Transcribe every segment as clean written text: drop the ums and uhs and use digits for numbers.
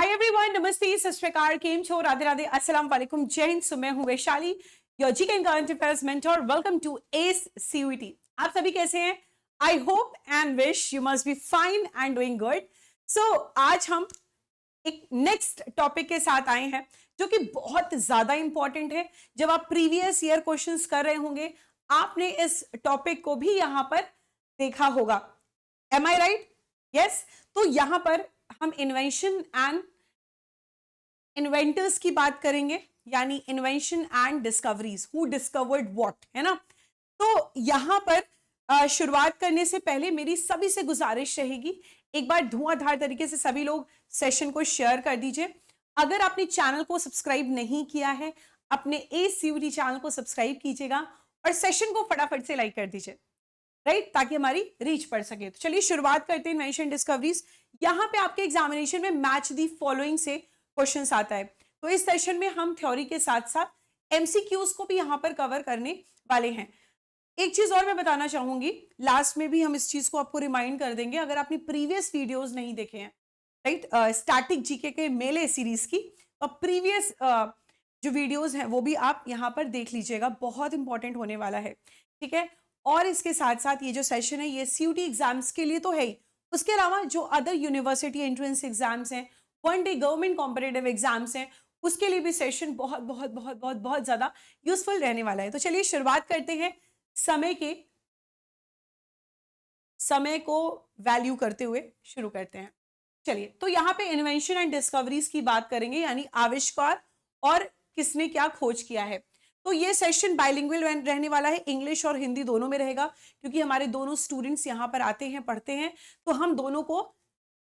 Hi everyone, नमस्ते, सत श्री अकाल, केम छो, राधे राधे, अस्सलाम वालेकुम, जय हिंद। सो मैं हूं Vaishali, your GK and current affairs mentor. Welcome to S CUET. आप सभी कैसे हैं? I hope and wish you must be fine and doing good. So आज हम एक नेक्स्ट टॉपिक के साथ आए हैं जो कि बहुत ज्यादा इंपॉर्टेंट है। जब आप प्रीवियस ईयर क्वेश्चंस कर रहे होंगे, आपने इस टॉपिक को भी यहां पर देखा होगा। एम आई राइट? यस। तो यहां पर हम इन्वेंशन एंड इन्वेंटर्स की बात करेंगे, यानी invention and discoveries, who discovered what, है ना। तो यहां पर शुरुआत करने से पहले मेरी सभी से गुजारिश रहेगी, एक बार धुआंधार तरीके से सभी लोग सेशन को शेयर कर दीजिए। अगर आपने चैनल को सब्सक्राइब नहीं किया है, अपने एसीयूटी चैनल को सब्सक्राइब कीजिएगा और सेशन को फटाफट से लाइक कर दीजिए, राइट, ताकि हमारी रीच बढ़ सके। तो चलिए शुरुआत करते हैं इन्वेंशन डिस्कवरीज। यहां पे आपके एग्जामिनेशन में मैच दी फॉलोइंग से क्वेश्चंस आता है। तो इस सेशन में हम थ्योरी के साथ साथ एमसीक्यूज को भी यहां पर कवर करने वाले हैं। एक चीज और मैं बताना चाहूंगी, लास्ट में भी हम इस चीज को आपको रिमाइंड कर देंगे, अगर आपने प्रीवियस वीडियोस नहीं देखे हैं, राइट, स्टैटिक जीके के मेले सीरीज की, और प्रीवियस जो वीडियोस हैं वो भी आप यहां पर देख लीजिएगा, बहुत इंपॉर्टेंट होने वाला है, ठीक है। और इसके साथ साथ ये जो सेशन है ये सीयूटी एग्जाम्स के लिए तो है ही, उसके अलावा जो अदर यूनिवर्सिटी एंट्रेंस एग्जाम्स हैं, one day government competitive exams हैं, उसके लिए भी सेशन बहुत बहुत बहुत बहुत बहुत ज्यादा यूजफुल रहने वाला है। तो चलिए शुरुआत करते हैं समय को वैल्यू करते हुए शुरू करते हैं। चलिए, तो यहाँ पे इन्वेंशन एंड डिस्कवरीज की बात करेंगे, यानी आविष्कार और किसने क्या खोज किया है। तो ये सेशन बाइलिंगुअल रहने वाला है, इंग्लिश और हिंदी दोनों में रहेगा, क्योंकि हमारे दोनों स्टूडेंट्स यहाँ पर आते हैं, पढ़ते हैं, तो हम दोनों को,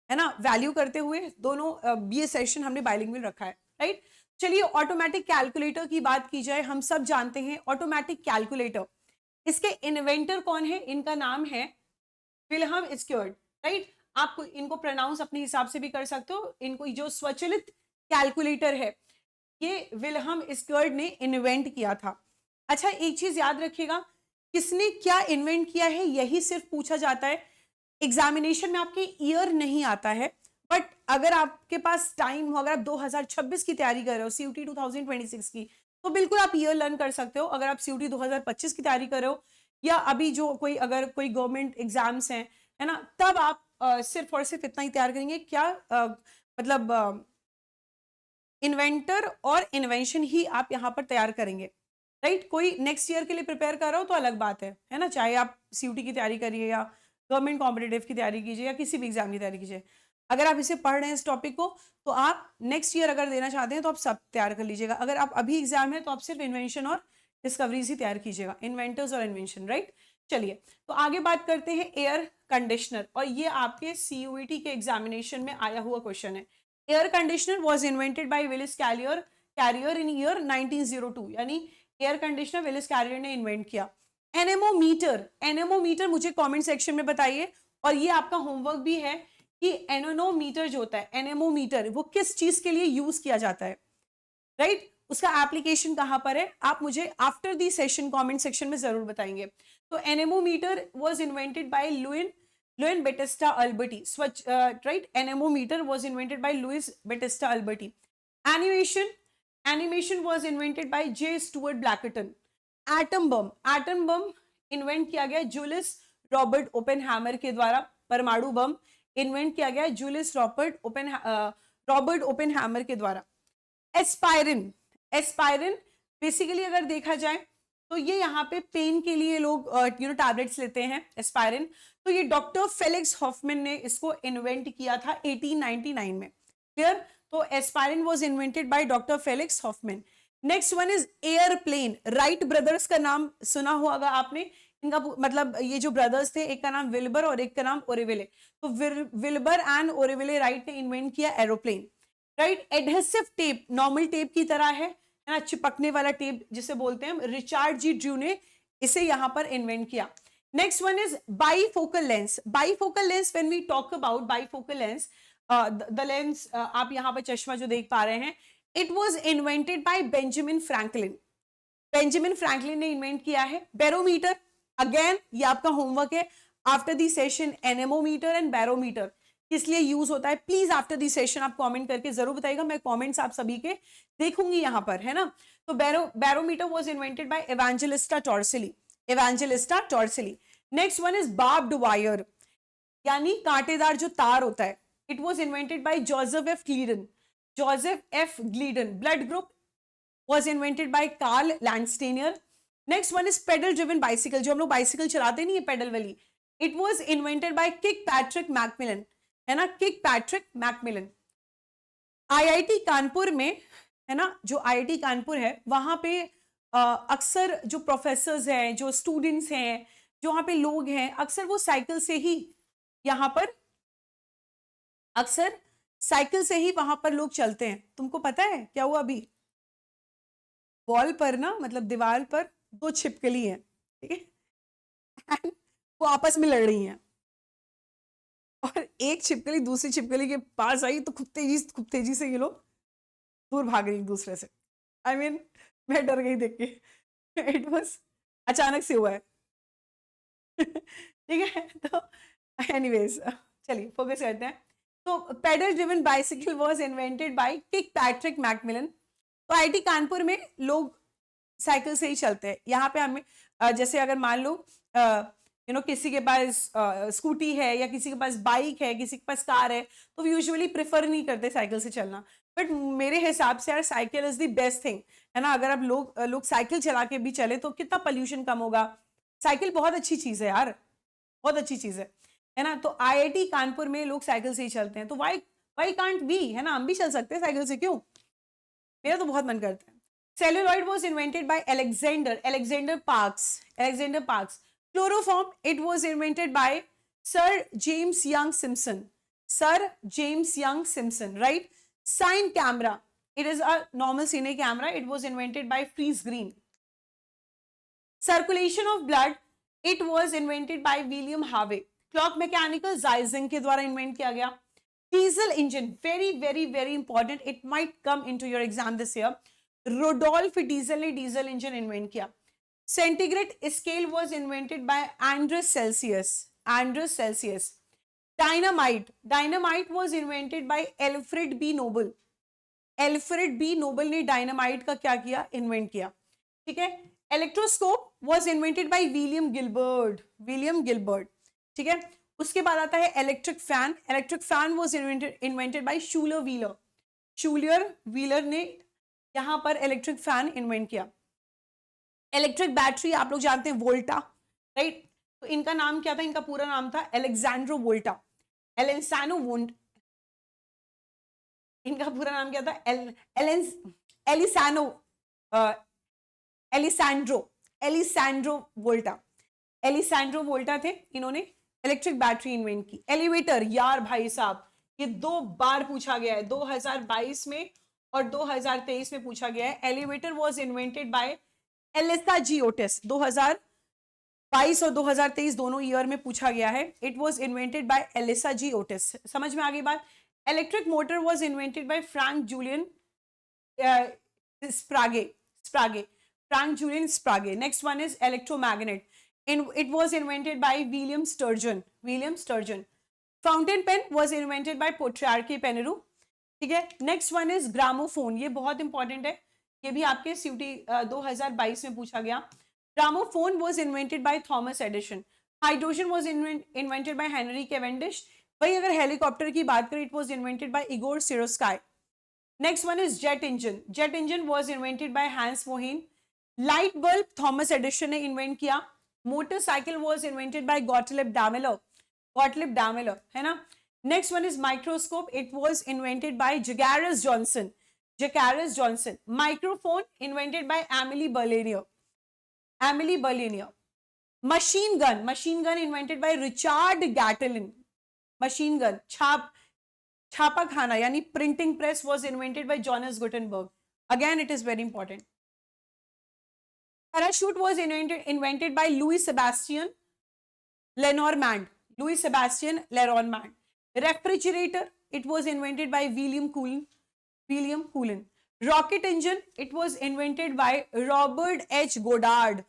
है ना, वैल्यू करते हुए दोनों ये सेशन हमने बाइलिंगुअल रखा है, राइट। चलिए, ऑटोमेटिक कैलकुलेटर की बात की जाए, हम सब जानते हैं ऑटोमेटिक कैलकुलेटर, इसके इन्वेंटर कौन है? इनका नाम है विल्हम स्क्योर्ड, राइट। आप इनको प्रोनाउंस अपने हिसाब से भी कर सकते हो। इनको जो स्वचालित कैलकुलेटर है ये विल्हम स्क्योर्ड ने इन्वेंट किया था। अच्छा, एक चीज याद रखिएगा, किसने क्या इन्वेंट किया है यही सिर्फ पूछा जाता है, एग्जामिनेशन में आपके ईयर नहीं आता है। बट अगर आपके पास टाइम हो, अगर आप 2026 की तैयारी कर रहे हो, सीयूटी 2026 की, तो बिल्कुल आप ईयर लर्न कर सकते हो। अगर आप सीयूटी 2025 की तैयारी कर रहे हो, या अभी जो कोई अगर कोई गवर्नमेंट एग्जाम्स हैं, है ना, तब आप सिर्फ और सिर्फ इतना ही तैयार करेंगे, क्या मतलब इन्वेंटर और इन्वेंशन ही आप यहाँ पर तैयार करेंगे, राइट। कोई नेक्स्ट ईयर के लिए प्रिपेयर कर रहा हो तो अलग बात है ना, चाहे आप सीयूटी की तैयारी करिए या गवर्नमेंट कॉम्पिटिटिव की तैयारी कीजिए या किसी भी एग्जाम की तैयारी कीजिए। अगर आप इसे पढ़ रहे हैं इस टॉपिक को, तो आप नेक्स्ट ईयर अगर देना चाहते हैं तो आप सब तैयार कर लीजिएगा। अगर आप अभी एग्जाम है तो आप सिर्फ इन्वेंशन और डिस्कवरीज ही तैयार कीजिएगा, इन्वेंटर्स और इन्वेंशन, राइट। चलिए, तो आगे बात करते हैं एयर कंडीशनर, और ये आपके सीयूईटी के एग्जामिनेशन में आया हुआ क्वेश्चन है। Air conditioner was invented by Willis Carrier in year 1902, यानी एयर कंडीशनर विलिस कैरियर ने इन्वेंट किया। एनेमोमीटर मुझे कमेंट सेक्शन में बताइए, और ये आपका होमवर्क भी है कि एनेमोमीटर जो होता है, एनेमोमीटर वो किस चीज के लिए यूज किया जाता है, राइट, उसका एप्लीकेशन कहां पर है, आप मुझे after the session comment section में जरूर बताएंगे। तो anemometer was invented by Luin Battista Alberti, right, anemometer was invented by Luis Battista Alberti. Animation was invented by J Stuart Blackton. Atom bomb invent किया गया जूलियस रॉबर्ट ओपेनहैमर के द्वारा। परमाणु बम invent किया गया जूलियस रॉबर्ट ओपेनहैमर के द्वारा। एस्पायरिन बेसिकली अगर देखा जाए तो ये यहाँ पे पेन के लिए लोग टैबलेट्स लेते हैं, एस्पायरिन। तो ये डॉक्टर फेलिक्स हॉफमैन ने इसको इन्वेंट किया था 1899 में, क्लियर। तो aspirin was invented by doctor Felix Hoffmann. Next one is airplane. Wright brothers का नाम सुना होगा आपने, इनका मतलब ये जो ब्रदर्स थे, एक का नाम विल्बर और एक का नाम ओरेविले। तो विल्बर एंड ओरेविले राइट ने इन्वेंट किया aeroplane, right. Adhesive tape normal tape की तरह है ना, चिपकने वाला टेप जिसे बोलते हैं, रिचार्ड जी ड्रू ने इसे यहां पर इन्वेंट किया। Next one is bifocal lens. Bifocal lens, when we talk about bifocal lens, the lens आप यहां पर चश्मा जो देख पा रहे हैं, it was invented by Benjamin Franklin. Benjamin Franklin ने इन्वेंट किया है। बैरोमीटर, अगेन ये आपका होमवर्क है after the session, anemometer and barometer, किस लिए यूज होता है, प्लीज आफ्टर दी सेशन आप कमेंट करके जरूर बताइएगा, मैं कमेंट्स आप सभी के देखूंगी यहाँ पर, है ना। तो barometer was invented by Evangelista Torricelli, Evangelista Torricelli. Next one is barbed wire, यानी कांटेदार जो तार होता है, it was invented by Joseph F Glidden, Joseph F Glidden. Blood group was invented by Karl Landsteiner. Next one is pedal driven bicycle, जो हम लोग bicycle चलाते नहीं है पेडल वाली, it was invented by Kirkpatrick Macmillan, है ना, Kirkpatrick Macmillan. IIT Kanpur में, है ना, जो आईआईटी कानपुर है वहां पे अक्सर जो प्रोफेसर्स हैं, जो स्टूडेंट्स हैं, जो वहां पे लोग हैं, अक्सर वो साइकिल से ही यहाँ पर, अक्सर साइकिल से ही वहां पर लोग चलते हैं। तुमको पता है क्या हुआ अभी, वॉल पर ना, मतलब दीवार पर दो छिपकली हैं, ठीक है, वो आपस में लड़ रही हैं, और एक छिपकली दूसरी छिपकली के पास आई तो खूब तेजी से ये लोग दूर भाग रही एक दूसरे से। आई मीन मैं डर गई देख के, इट वाज अचानक से हुआ है। ठीक है, तो एनीवेज चलिए फोकस करते हैं। तो pedal driven bicycle was invented by Kirkpatrick Macmillan. तो आईआईटी कानपुर में लोग साइकिल से ही चलते हैं। यहाँ पे हमें जैसे अगर मान लो किसी के पास स्कूटी है, या किसी के पास बाइक है, किसी के पास कार है, तो यूजुअली प्रेफर नहीं करते साइकिल से चलना, बट मेरे हिसाब से यार cycle is the best thing, है ना। अगर आप लोग साइकिल चला के भी चले तो कितना पोल्यूशन कम होगा। साइकिल बहुत अच्छी चीज है यार, बहुत अच्छी चीज है ना। तो आईआईटी कानपुर में लोग साइकिल से ही चलते हैं, तो वाई कांट वी, है ना, हम भी चल सकते हैं साइकिल से, क्यों, मेरा तो बहुत मन करता है। Celluloid was invented bye Alexander Parkes। Chloroform, it was invented by Sir James Young Simpson, right? Cine camera, it is a normal cine camera, it was invented by Friese Greene। Circulation of blood, it was invented by William Harvey। Clock mechanical Zeisenk के द्वारा invent किया गया। Diesel engine, very very very important, it might come into your exam this year. Rudolf Diesel ने diesel engine invent किया। Centigrade scale was invented by Anders Celsius. Dynamite was invented by Alfred B Nobel ने dynamite का क्या किया, invent किया, ठीक है। Electroscope was invented by William Gilbert, ठीक है। उसके बाद आता है electric fan was invented by Schuyler Wheeler ने यहां पर इलेक्ट्रिक फैन इन्वेंट किया। इलेक्ट्रिक बैटरी आप लोग जानते हैं, वोल्टा, राइट। तो इनका नाम क्या था, इनका पूरा नाम था एलेक्जेंड्रो वोल्टा, इनका पूरा नाम क्या था, एलिसैंड्रो वोल्टा थे। इन्होंने इलेक्ट्रिक बैटरी इन्वेंट की। एलिवेटर, यार भाई साहब ये 2 बार पूछा गया है, 2022 में और 2023 में पूछा गया है। Elevator was invented by Elisha G Otis. 2022 और 2023 दोनों ईयर में पूछा गया है। It was invented by Elisha G Otis. समझ में आ गई बात। Electric motor was invented by Frank Julian Sprague. Next one is electromagnet, it was invented by William Sturgeon। Fountain pen was invented by Petrarch Penneru, ठीक है। Next one is gramophone, ये बहुत important है, ये भी आपके सीयूटी 2022 में पूछा गया। Gramophone was invented by Thomas Edison. Hydrogen was invented by Henry Cavendish. वही अगर हेलीकॉप्टर की बात करें, it was invented by Igor Sikorsky. Next one is jet engine was invented by Hans Ohain. Light bulb Thomas Edison ने invent किया। Motorcycle was invented by Gottlieb Daimler, है ना। Next one is microscope, it was invented by Zacharias Janssen. Microphone invented by Emile Berliner. Machine gun invented by Richard Gatling. Machine gun, छापा खाना यानी printing press was invented by Johannes Gutenberg. Again it is very important. Parachute was invented by Louis Sebastian Lenormand. Refrigerator, it was invented by William Cullen. Rocket engine, it was invented by Robert H. Goddard.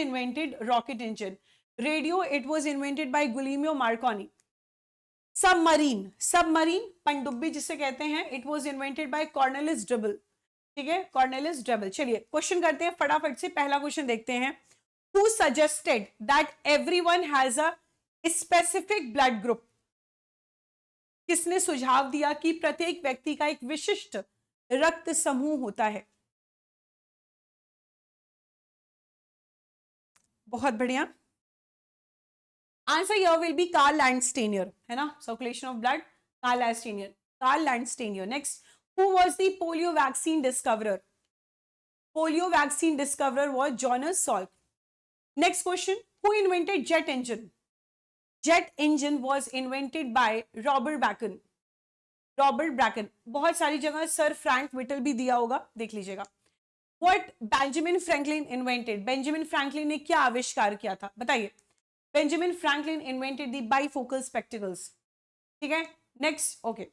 Invented rocket engine. Radio, it was invented by Guglielmo Marconi. Submarine, submarine पनडुब्बी जिसे कहते हैं, it was invented by Cornelis Drebbel, ठीक है, Cornelis dribble. चलिए question करते हैं फटाफट से, पहला क्वेश्चन देखते हैं। Who suggested that everyone has a specific blood group? किसने सुझाव दिया कि प्रत्येक व्यक्ति का एक विशिष्ट रक्त समूह होता है? बहुत बढ़िया, answer here will be Karl Landsteiner, है ना, circulation of blood, Karl Landsteiner, Karl Landsteiner. Next, who was the polio vaccine discoverer? Polio vaccine discoverer was Jonas Salk. Next question, who invented jet engine? Jet engine was invented by Robert Bacon, Robert Bracken. बहुत सारी जगह sir Frank whittle भी दिया होगा, देख लीजिएगा। What Benjamin Franklin invented? Benjamin Franklin ने क्या आविष्कार किया था, बताइए। Benjamin Franklin invented the bifocal spectacles, ठीक है। Next, okay,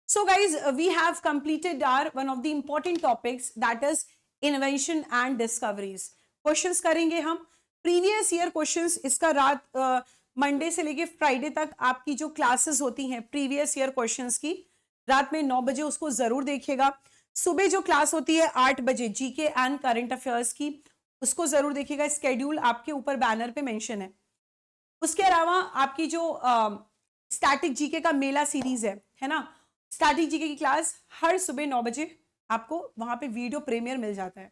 so guys, we have completed our one of the important topics, that is invention and discoveries. questions करेंगे हम प्रीवियस ईयर क्वेश्चंस। इसका रात मंडे से लेके फ्राइडे तक आपकी जो क्लासेस होती हैं प्रीवियस ईयर क्वेश्चंस की, रात में 9 बजे उसको जरूर देखिएगा। सुबह जो क्लास होती है 8 बजे जीके एंड करंट अफेयर्स की, उसको जरूर देखिएगा। स्केड्यूल आपके ऊपर बैनर पे मेंशन है। उसके अलावा आपकी जो स्टैटिक जीके का मेला सीरीज है ना, स्टैटिक जीके की क्लास हर सुबह 9 बजे आपको वहां पे वीडियो प्रीमियर मिल जाता है।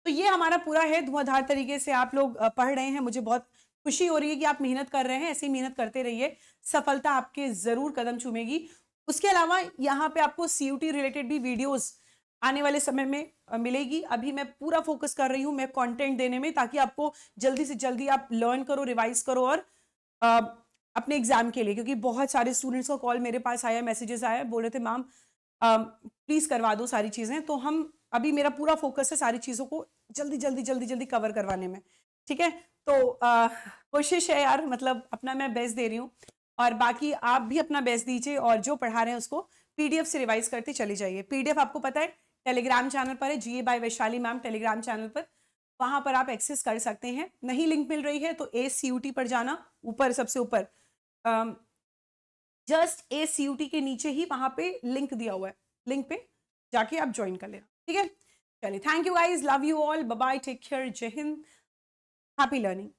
तो ये हमारा पूरा है, धुआंधार तरीके से आप लोग पढ़ रहे हैं। मुझे बहुत खुशी हो रही है कि आप मेहनत कर रहे हैं, ऐसे ही मेहनत करते रहिए, सफलता आपके जरूर कदम चूमेगी। उसके अलावा यहाँ पे आपको सीयूटी रिलेटेड भी वीडियोस आने वाले समय में मिलेगी। अभी मैं पूरा फोकस कर रही हूँ मैं कंटेंट देने में, ताकि आपको जल्दी से जल्दी आप लर्न करो, रिवाइज करो और अपने एग्जाम के लिए, क्योंकि बहुत सारे स्टूडेंट्स का कॉल मेरे पास आया, मैसेजेस आया, बोल रहे थे मैम प्लीज करवा दो सारी चीजें। तो हम अभी मेरा पूरा फोकस है सारी चीजों को जल्दी जल्दी जल्दी जल्दी कवर करवाने में, ठीक है। तो कोशिश है यार, मतलब अपना मैं बेस्ट दे रही हूँ, और बाकी आप भी अपना बेस्ट दीजिए, और जो पढ़ा रहे हैं उसको पीडीएफ से रिवाइज करते चली जाइए। पीडीएफ आपको पता है टेलीग्राम चैनल पर है, GA by Vaishali ma'am Telegram channel पर, वहां पर आप एक्सेस कर सकते हैं। नहीं लिंक मिल रही है तो ACUT पर जाना, ऊपर सबसे ऊपर जस्ट ACUT के नीचे ही वहां पे लिंक दिया हुआ है, लिंक पे जाके आप ज्वाइन कर लेना, ठीक है। चलिए, thank you guys, love you all, bye bye, take care, Jai Hind, happy learning.